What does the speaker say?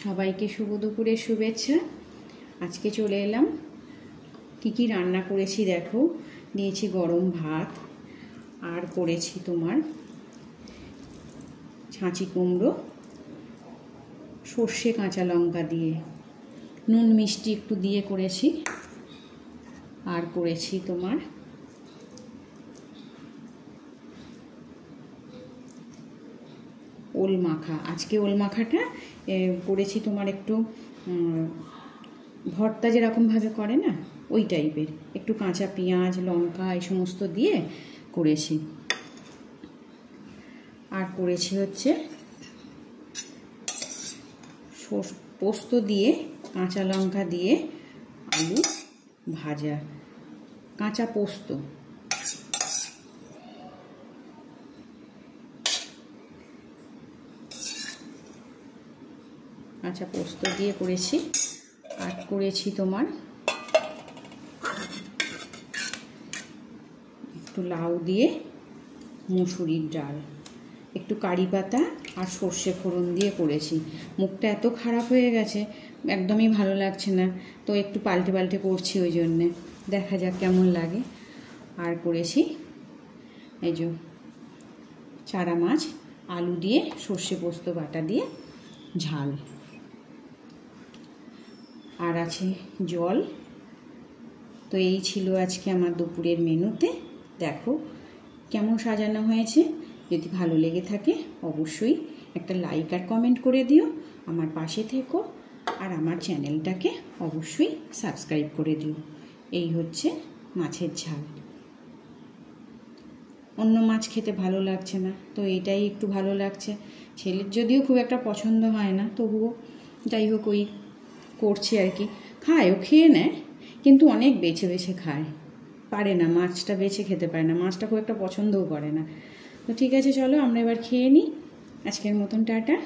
সবাইকে শুভ দুপুরের শুভেচ্ছা। আজকে চলে এলাম কি রান্না করেছি দেখো। নিয়েছি গরম ভাত আর করেছি তোমার ছাঁচি কুমড়ো সর্ষে কাঁচা লঙ্কা দিয়ে নুন মিষ্টি একটু দিয়ে করেছি। আর করেছি তোমার ওল মাখা। আজকে ওল মাখাটা করেছি তোমার একটু ভর্তা যেরকমভাবে করে না ওই টাইপের, একটু কাঁচা পেঁয়াজ লঙ্কা এই সমস্ত দিয়ে করেছি। আর করেছি হচ্ছে পোস্ত দিয়ে কাঁচা লঙ্কা দিয়ে আলু ভাজা, কাঁচা পোস্ত। কাঁচা পোস্ত দিয়ে করেছি। আর করেছি তোমার একটু লাউ দিয়ে মুসুরির ডাল, একটু কারি পাতা আর সর্ষে ফোড়ন দিয়ে করেছি। মুখটা এত খারাপ হয়ে গেছে, একদমই ভালো লাগছে না, তো একটু পাল্টে পাল্টে করছি, ওই জন্যে দেখা যাক কেমন লাগে। আর করেছি এই যে চারা মাছ আলু দিয়ে সর্ষে পোস্ত বাটা দিয়ে ঝাল। আর আছে জল। তো এই ছিল আজকে আমার দুপুরের মেনুতে। দেখো কেমন সাজানো হয়েছে। যদি ভালো লেগে থাকে অবশ্যই একটা লাইক আর কমেন্ট করে দিও, আমার পাশে থেকো, আর আমার চ্যানেলটাকে অবশ্যই সাবস্ক্রাইব করে দিও। এই হচ্ছে মাছের ঝাল। অন্য মাছ খেতে ভালো লাগছে না, তো এইটাই একটু ভালো লাগছে। ছেলের যদিও খুব একটা পছন্দ হয় না, তবুও যাই হোক ওই করছি আর কি। খায়, ও খেয়ে নেয়, কিন্তু অনেক বেছে বেছে খায়, পারে না মাছটা বেছে খেতে পারে না, মাছটা খুব একটা পছন্দও করে না। তো ঠিক আছে, চলো আমরা এবার খেয়ে নিই। আজকের মতন টাটা।